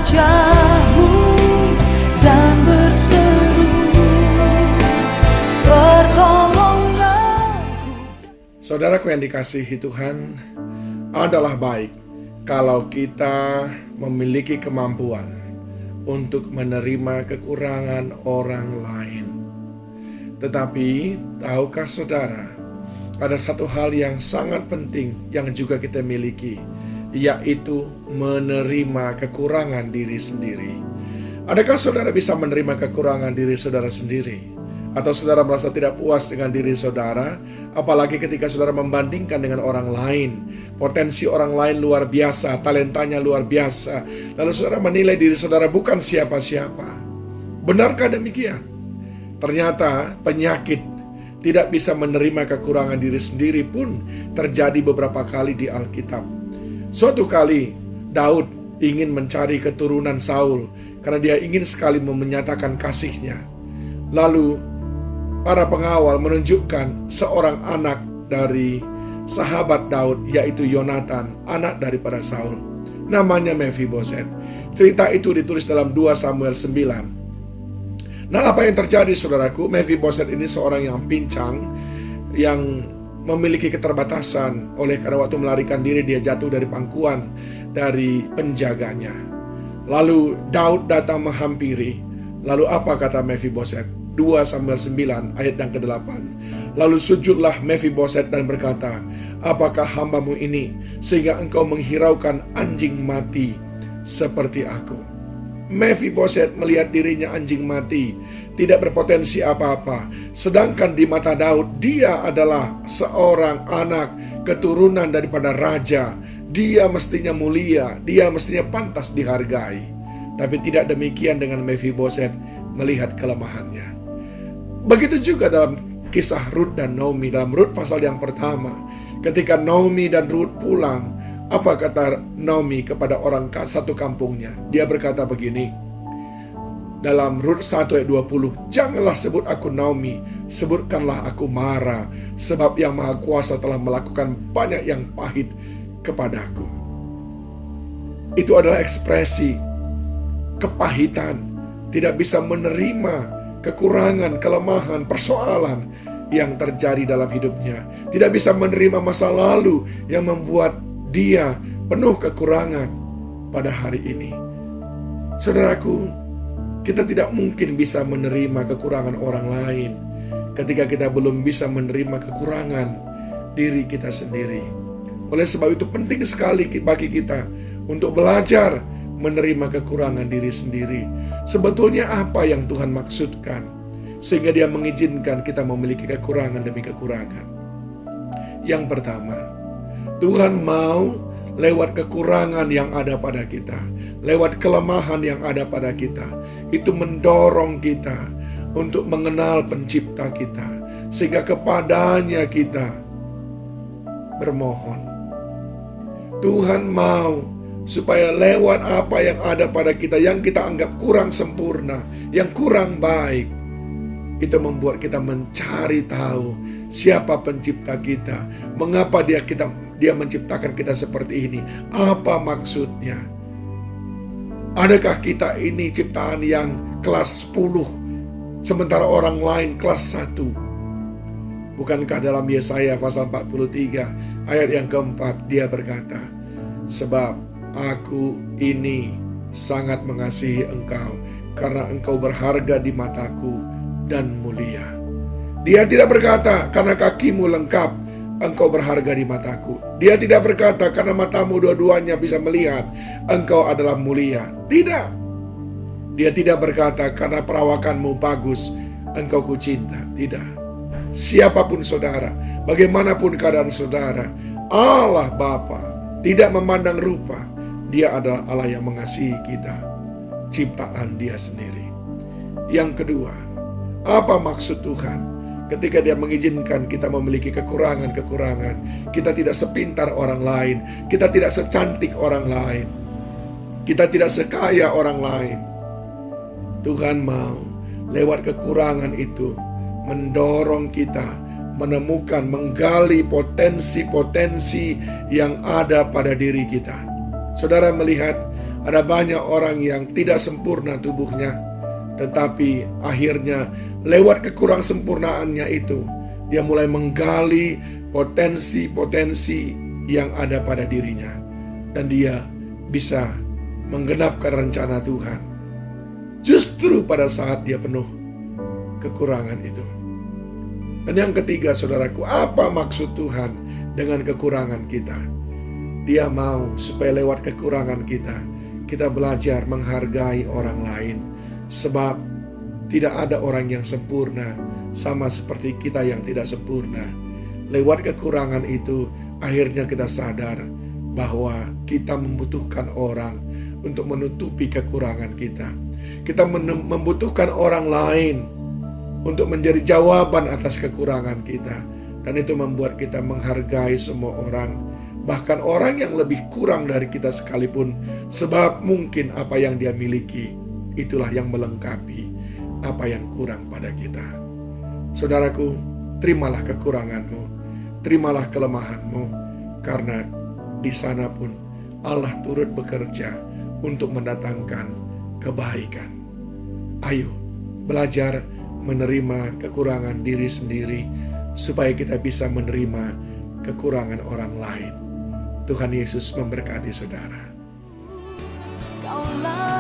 wajah-Mu dan berseru, pertolonganku. Saudaraku yang dikasihi Tuhan, adalah baik kalau kita memiliki kemampuan untuk menerima kekurangan orang lain. Tetapi, tahukah saudara, ada satu hal yang sangat penting yang juga kita miliki, yaitu menerima kekurangan diri sendiri. Adakah saudara bisa menerima kekurangan diri saudara sendiri? Atau saudara merasa tidak puas dengan diri saudara, apalagi ketika saudara membandingkan dengan orang lain. Potensi orang lain luar biasa, talentanya luar biasa, lalu saudara menilai diri saudara bukan siapa-siapa. Benarkah demikian? Ternyata penyakit tidak bisa menerima kekurangan diri sendiri pun terjadi beberapa kali di Alkitab. Suatu kali Daud ingin mencari keturunan Saul karena dia ingin sekali menyatakan kasihnya. Lalu para pengawal menunjukkan seorang anak dari sahabat Daud, yaitu Yonatan, anak daripada Saul. Namanya Mephiboset. Cerita itu ditulis dalam 2 Samuel 9. Nah, apa yang terjadi saudaraku? Mephiboset ini seorang yang pincang, yang memiliki keterbatasan. Oleh karena waktu melarikan diri dia jatuh dari pangkuan dari penjaganya. Lalu Daud datang menghampiri. Lalu apa kata Mephiboset? 2 Samuel 9 ayat yang ke-8. Lalu sujudlah Mephiboset dan berkata, apakah hambamu ini sehingga engkau menghiraukan anjing mati seperti aku? Mephiboset melihat dirinya anjing mati, tidak berpotensi apa-apa. Sedangkan di mata Daud, dia adalah seorang anak keturunan daripada raja. Dia mestinya mulia, dia mestinya pantas dihargai. Tapi tidak demikian dengan Mephiboset melihat kelemahannya. Begitu juga dalam kisah Rut dan Naomi. Dalam Rut pasal yang pertama, ketika Naomi dan Rut pulang, apa kata Naomi kepada orang satu kampungnya? Dia berkata begini, dalam Rut 1 ayat 20, janganlah sebut aku Naomi, sebutkanlah aku Mara, sebab yang Maha Kuasa telah melakukan banyak yang pahit kepadaku. Itu adalah ekspresi kepahitan, tidak bisa menerima kekurangan, kelemahan, persoalan yang terjadi dalam hidupnya. Tidak bisa menerima masa lalu yang membuat dia penuh kekurangan pada hari ini. Saudaraku, kita tidak mungkin bisa menerima kekurangan orang lain ketika kita belum bisa menerima kekurangan diri kita sendiri. Oleh sebab itu penting sekali bagi kita untuk belajar menerima kekurangan diri sendiri. Sebetulnya apa yang Tuhan maksudkan sehingga Dia mengizinkan kita memiliki kekurangan demi kekurangan? Yang pertama, Tuhan mau lewat kekurangan yang ada pada kita, lewat kelemahan yang ada pada kita, itu mendorong kita untuk mengenal pencipta kita, sehingga kepadanya kita bermohon. Tuhan mau supaya lewat apa yang ada pada kita, yang kita anggap kurang sempurna, yang kurang baik, itu membuat kita mencari tahu siapa pencipta kita, mengapa dia menciptakan kita seperti ini, apa maksudnya. Adakah kita ini ciptaan yang kelas 10, sementara orang lain kelas 1? Bukankah dalam Yesaya pasal 43 ayat yang keempat dia berkata, sebab Aku ini sangat mengasihi engkau, karena engkau berharga di mataku dan mulia. Dia tidak berkata, karena kakimu lengkap, engkau berharga di mataku. Dia tidak berkata, karena matamu dua-duanya bisa melihat, engkau adalah mulia. Tidak. Dia tidak berkata, karena perawakanmu bagus, engkau kucinta. Tidak. Siapapun saudara, bagaimanapun keadaan saudara, Allah Bapa tidak memandang rupa. Dia adalah Allah yang mengasihi kita, ciptaan Dia sendiri. Yang kedua, apa maksud Tuhan ketika Dia mengizinkan kita memiliki kekurangan-kekurangan? Kita tidak sepintar orang lain, kita tidak secantik orang lain, kita tidak sekaya orang lain. Tuhan mau lewat kekurangan itu mendorong kita menemukan, menggali potensi-potensi yang ada pada diri kita. Saudara melihat Ada banyak orang yang tidak sempurna tubuhnya, tetapi akhirnya lewat kekurang sempurnaannya itu, dia mulai menggali potensi-potensi yang ada pada dirinya. Dan dia bisa menggenapkan rencana Tuhan. Justru pada saat dia penuh kekurangan itu. Dan yang ketiga, saudaraku, apa maksud Tuhan dengan kekurangan kita? Dia mau supaya lewat kekurangan kita belajar menghargai orang lain. Sebab tidak ada orang yang sempurna, sama seperti kita yang tidak sempurna. Lewat kekurangan itu, akhirnya kita sadar bahwa kita membutuhkan orang untuk menutupi kekurangan kita. Kita membutuhkan orang lain untuk menjadi jawaban atas kekurangan kita. Dan itu membuat kita menghargai semua orang, bahkan orang yang lebih kurang dari kita sekalipun, sebab mungkin apa yang dia miliki itulah yang melengkapi apa yang kurang pada kita. Saudaraku, terimalah kekuranganmu, terimalah kelemahanmu, karena di sana pun Allah turut bekerja untuk mendatangkan kebaikan. Ayo belajar menerima kekurangan diri sendiri supaya kita bisa menerima kekurangan orang lain. Tuhan Yesus memberkati saudara. Kaulah